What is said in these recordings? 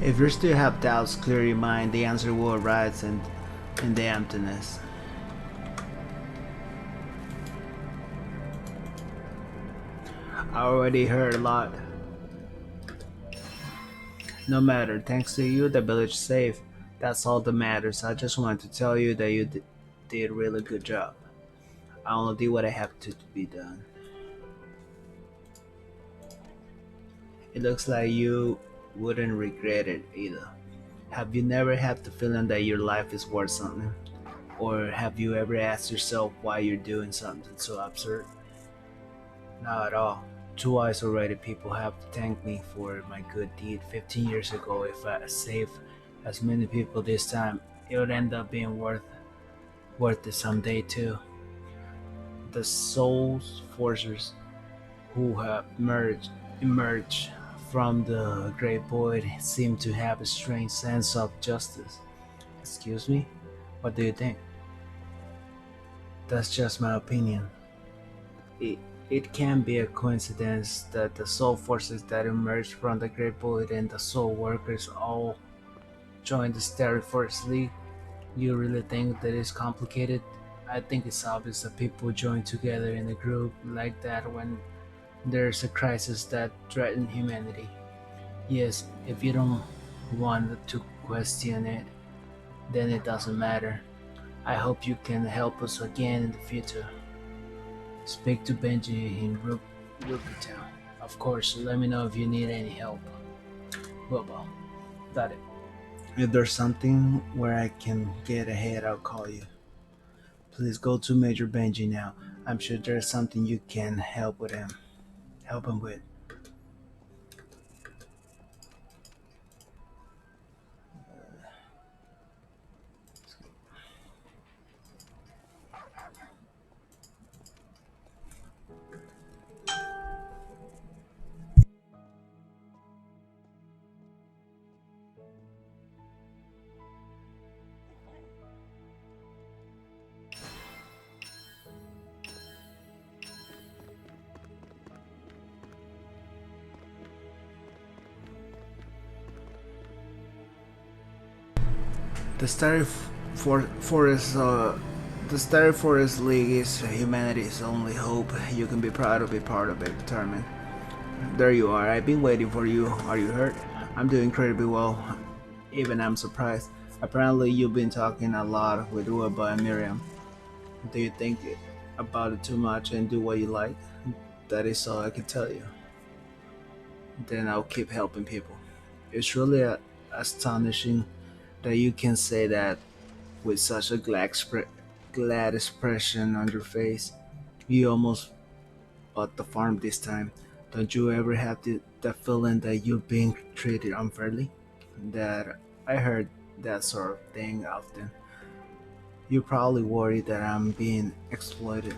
If you still have doubts, clear your mind. The answer will arise in the emptiness. I already heard a lot. No matter, thanks to you, the village is safe. That's all that matters. I just wanted to tell you that did a really good job. I only did what I have to be done. It looks like you wouldn't regret it either. Have you never had the feeling that your life is worth something? Or have you ever asked yourself why you're doing something so absurd? Not at all. Twice already people have thanked me for my good deed 15 years ago. If I saved as many people this time, it would end up being worth it someday too. The soul forcers who have emerged from the great void seem to have a strange sense of justice. Excuse me? What do you think? That's just my opinion. It, it can be a coincidence that the soul forces that emerged from the great void and the soul workers all joined the Starry Forest League. You really think that it's complicated? I think it's obvious that people join together in a group like that when there's a crisis that threatens humanity. Yes, if you don't want to question it, then it doesn't matter. I hope you can help us again in the future. Speak to Benji in Rupitown. Of course, let me know if you need any help. Well, got it. If there's something where I can get ahead, I'll call you. Please go to Major Benji now. I'm sure there's something you can help him with. The Forest, the Starry Forest League is humanity's only hope. You can be proud to be part of it, determined. There you are. I've been waiting for you. Are you hurt? I'm doing incredibly well. Even I'm surprised. Apparently, you've been talking a lot with Ueba and Miriam. Do you think about it too much and do what you like? That is all I can tell you. Then I'll keep helping people. It's really astonishing that you can say that with such a glad expression on your face. You almost bought the farm this time. Don't you ever have the feeling that you're being treated unfairly? That I heard that sort of thing often. You probably worry that I'm being exploited.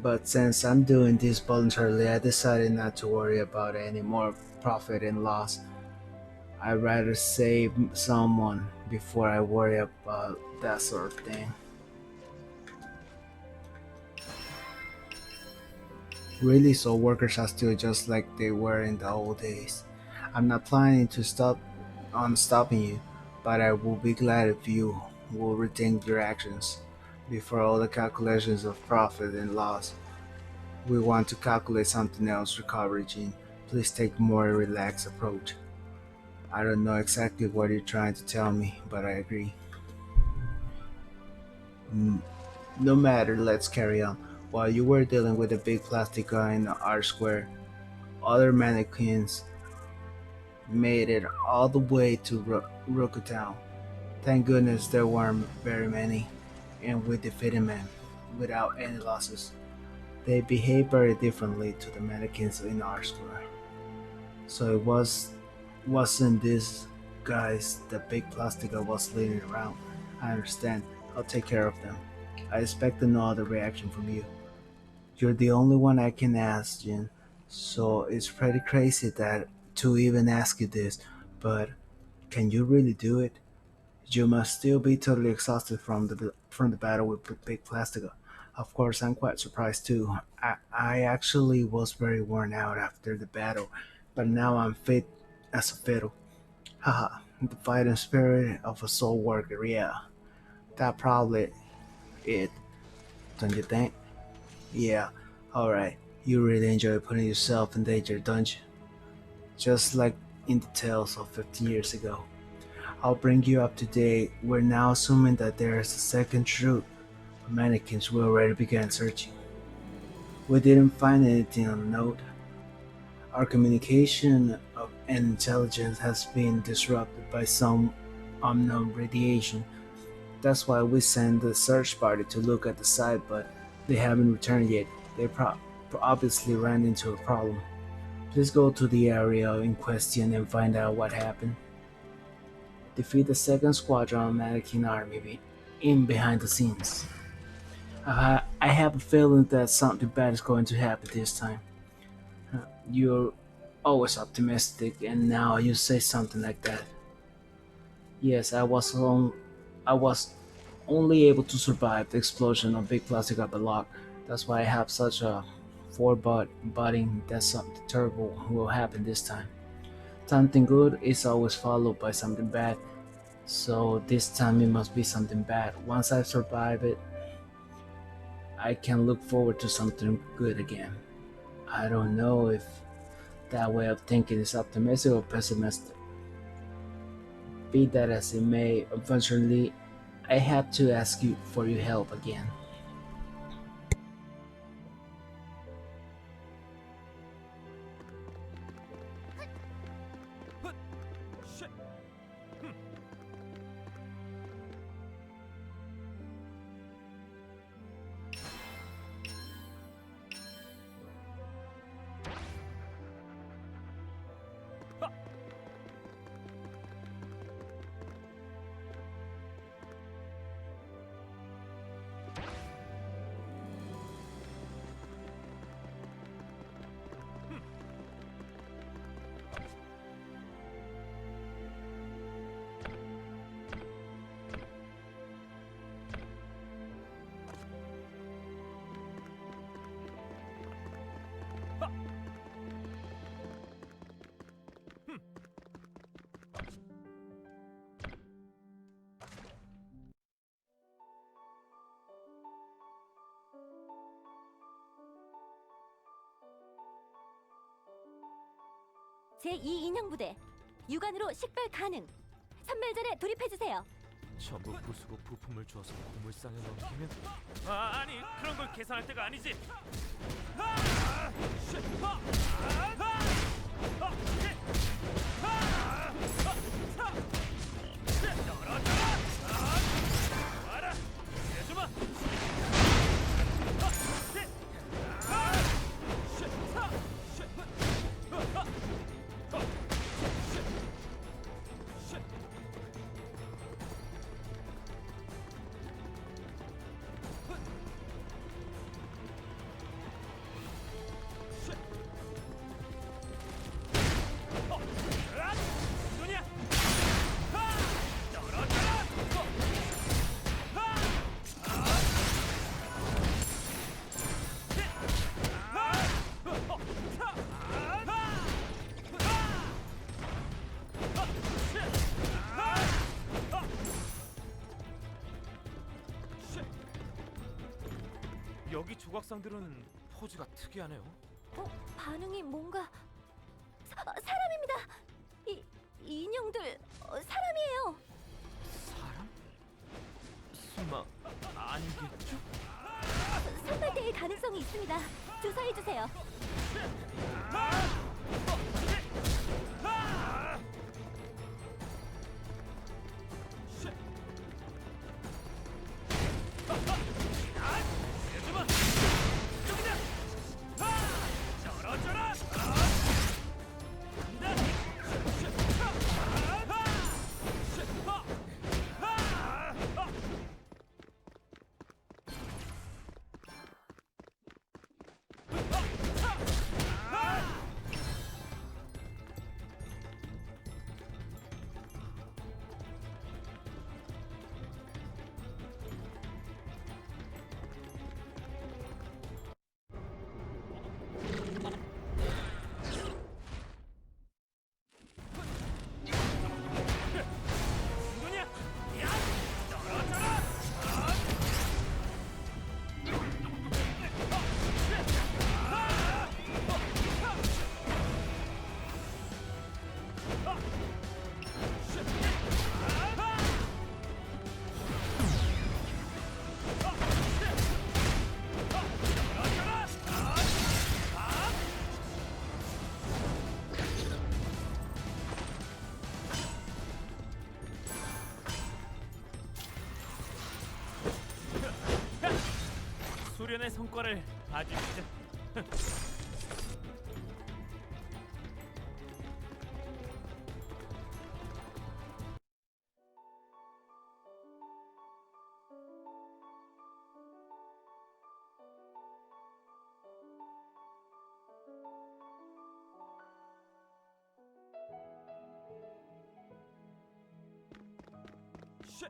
But since I'm doing this voluntarily, I decided not to worry about any more profit and loss. I'd rather save someone before I worry about that sort of thing. Really, so workers are still just like they were in the old days. I'm not planning to stop on stopping you, but I will be glad if you will rethink your actions before all the calculations of profit and loss. We want to calculate something else, recovery gene. Please take a more relaxed approach. I don't know exactly what you're trying to tell me, but I agree. Mm, No matter, let's carry on. While you were dealing with the big plastic guy in the R Square, other mannequins made it all the way to Rokutown. Thank goodness there weren't very many, and we defeated them without any losses. They behaved very differently to the mannequins in R Square. So wasn't this guys the big plastic I was leading around. I understand. I'll take care of them. I expect no other reaction from you. You're the only one I can ask, Jin. So it's pretty crazy that to even ask you this, but can you really do it? You must still be totally exhausted from the battle with Big Plastica. Of course, I'm quite surprised too. I actually was very worn out after the battle, but now I'm fit as a fiddle. Haha, the fighting spirit of a soul worker, yeah. That probably it, don't you think? Yeah, alright. You really enjoy putting yourself in danger, don't you? Just like in the tales of 50 years ago. I'll bring you up to date. We're now assuming that there is a second route. Mannequins, we already began searching. We didn't find anything on the node. Our communication and intelligence has been disrupted by some unknown radiation. That's why we sent the search party to look at the site, but they haven't returned yet. They obviously ran into a problem. Please go to the area in question and find out what happened. Defeat the second squadron of Mannequin Army in behind the scenes. I have a feeling that something bad is going to happen this time. You're always optimistic, and now you say something like that. Yes, I was only able to survive the explosion of Big Plastic at the lock. That's why I have such a foreboding that something terrible will happen this time. Something good is always followed by something bad, so this time it must be something bad. Once I survive it, I can look forward to something good again. I don't know if that way of thinking is optimistic or pessimistic. Be that as it may, eventually I had to ask you for your help again. 제2인형부대 육안으로 식별 가능. 선멸전에 돌입해주세요. 전부 부수고 부품을 주어서 고물상에 넘기면 아니 그런 걸 계산할 때가 아니지. 여기 조각상들은 포즈가 특이하네요. 반응이 뭔가 사람입니다. 이 인형들 사람이에요. 사람? 설마 아니겠죠? 선발대의 가능성이 있습니다. 조사해주세요. 주변의 성과를 봐주시죠. 쉣!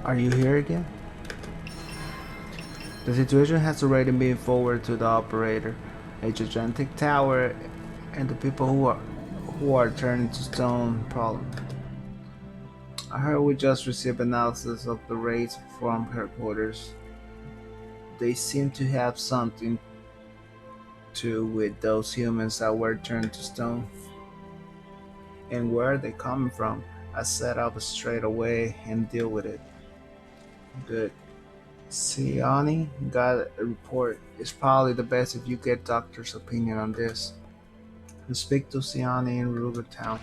Are you here again? The situation has already been forwarded to the operator, a gigantic tower, and the people who are turning to stone problem. I heard we just received analysis of the raids from headquarters. They seem to have something to with those humans that were turned to stone. And where are they coming from? I set up straight away and deal with it. Good. Siani got a report. It's probably the best if you get doctor's opinion on this. You speak to Siani in Ruger Town.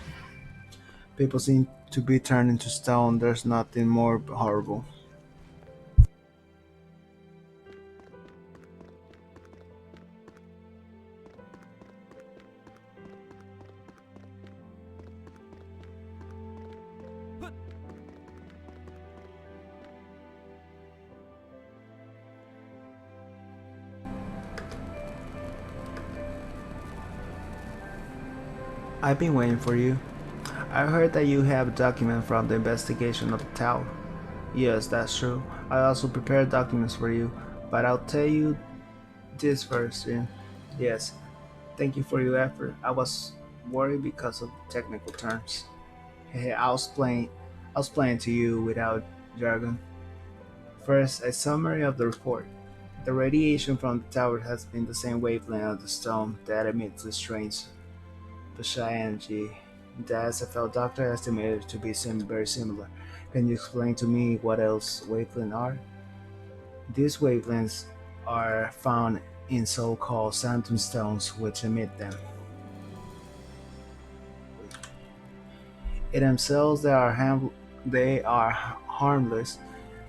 People seem to be turned into stone. There's nothing more horrible. I've been waiting for you. I heard that you have a document from the investigation of the tower. Yes, that's true. I also prepared documents for you, but I'll tell you this first. Yes, thank you for your effort. I was worried because of the technical terms. Hey, I'll explain to you without jargon. First, a summary of the report. The radiation from the tower has been the same wavelength of the stone that emits the strange Pasha energy. The SFL doctor estimated it to be very similar. Can you explain to me what else wavelengths are? These wavelengths are found in so-called phantom stones which emit them. In themselves, they are harmless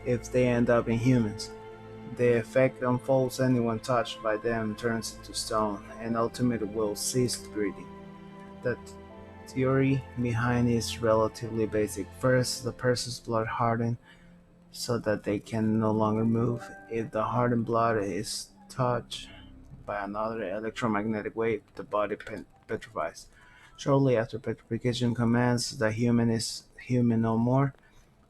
if they end up in humans. The effect unfolds anyone touched by them turns into stone and ultimately will cease breathing. The theory behind it is relatively basic. First, the person's blood hardens so that they can no longer move. If the hardened blood is touched by another electromagnetic wave, the body petrifies. Shortly after petrification commences, the human is human no more.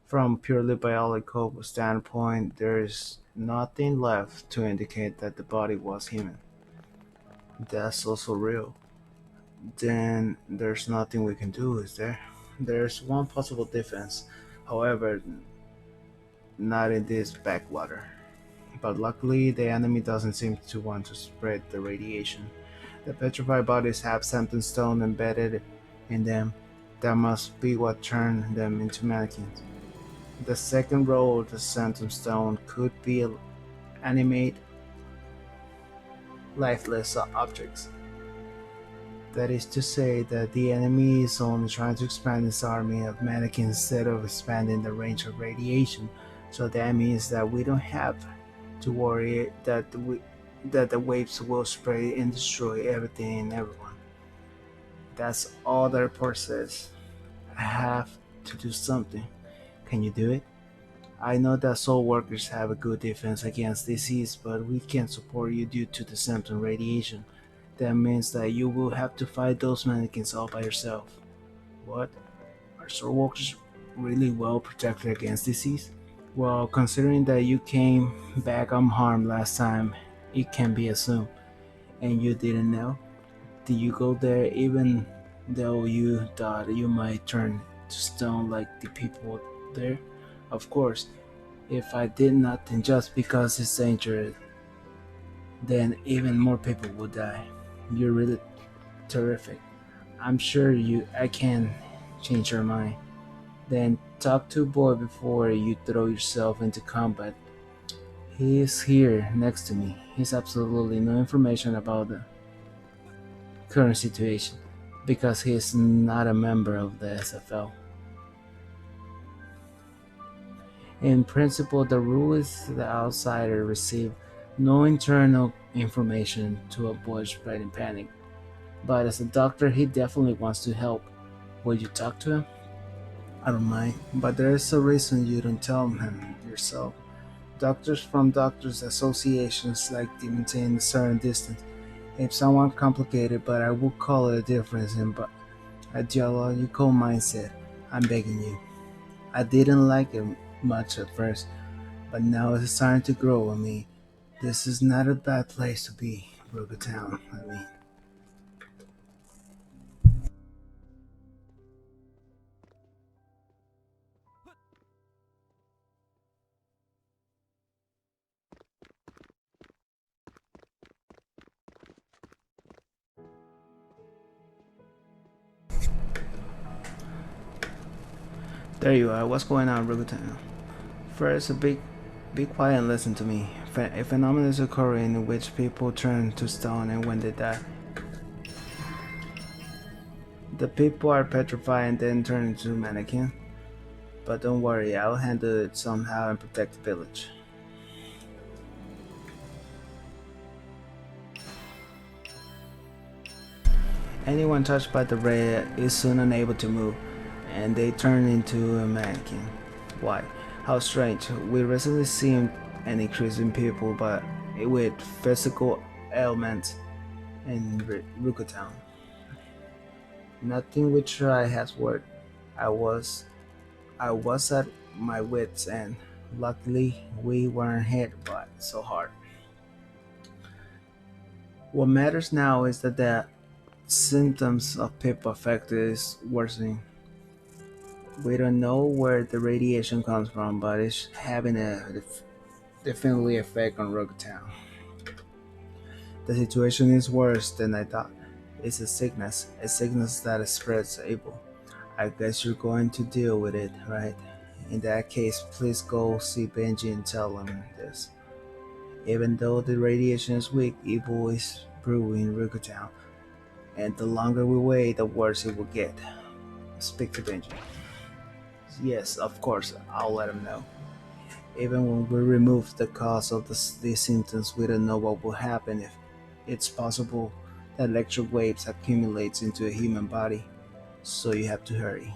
From a purely biological standpoint, there is nothing left to indicate that the body was human. That's also real. Then there's nothing we can do, is there? There's one possible defense, however, not in this backwater. But luckily, the enemy doesn't seem to want to spread the radiation. The petrified bodies have something stone embedded in them. That must be what turned them into mannequins. The second row of the phantom stone could be animate, lifeless objects. That is to say that the enemy is only trying to expand its army of mannequins instead of expanding the range of radiation. So that means that we don't have to worry that the waves will spread and destroy everything and everyone. That's all the report says. I have to do something. Can you do it? I know that SoulWorkers have a good defense against disease, but we can't support you due to the symptom radiation. That means that you will have to fight those mannequins all by yourself. What? Are SoulWorkers really well protected against disease? Well, considering that you came back unharmed last time, it can be assumed. And you didn't know? Did you go there even though you thought you might turn to stone like the people there? Of course, if I did nothing just because it's dangerous, then even more people would die. You're really terrific. I'm sure I can change your mind. Then talk to Boy before you throw yourself into combat. He is here next to me. He's absolutely no information about them. current situation because he is not a member of the SFL. In principle, the rule is the outsider receive no internal information to avoid spreading panic. But as a doctor, he definitely wants to help. Will you talk to him? I don't mind, but there is a reason you don't tell him yourself. Doctors from doctors associations like to maintain a certain distance. If someone complicated, but I would call it a difference in ideological mindset. I'm begging you. I didn't like it much at first, but now it's starting to grow on me. This is not a bad place to be, Ruby Town. I mean, there you are. What's going on, Ruby Town? First, be quiet and listen to me. A phenomenon is occurring in which people turn to stone and when they die, the people are petrified and then turn into mannequin. But don't worry, I'll handle it somehow and protect the village. Anyone touched by the ray is soon unable to move, and they turn into a mannequin. Why? How strange. We recently seen an increase in people but with physical ailments in Rukotown. Nothing we try has worked. I was I was at my wits' end. Luckily, we weren't hit by so hard. What matters now is that the symptoms of PIP effect is worsening. We don't know where the radiation comes from, but it's having a definitely effect on Rocktown. The situation is worse than I thought. It's a sickness that spreads evil. I guess you're going to deal with it, right? In that case, please go see Benji and tell him this. Even though the radiation is weak, evil is brewing in Ryukotown, and the longer we wait, the worse it will get. Speak to Benji. Yes, of course, I'll let him know. Even when we remove the cause of these symptoms, we don't know what will happen if it's possible that electric waves accumulates into a human body, so you have to hurry.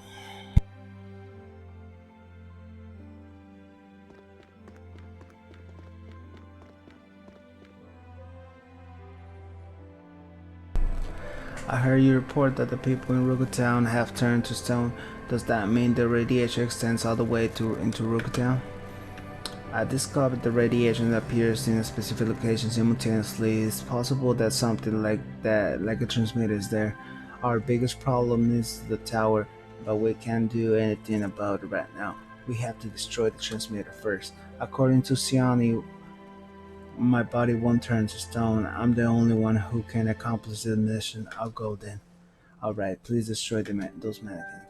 I heard you report that the people in Rukotown have turned to stone. Does that mean the radiation extends all the way into Rukotown? I discovered the radiation appears in a specific location simultaneously. It's possible that something like that, like a transmitter, is there. Our biggest problem is the tower, but we can't do anything about it right now. We have to destroy the transmitter first. According to Siani, my body won't turn to stone. I'm the only one who can accomplish the mission. I'll go then. Alright, please destroy those mannequins.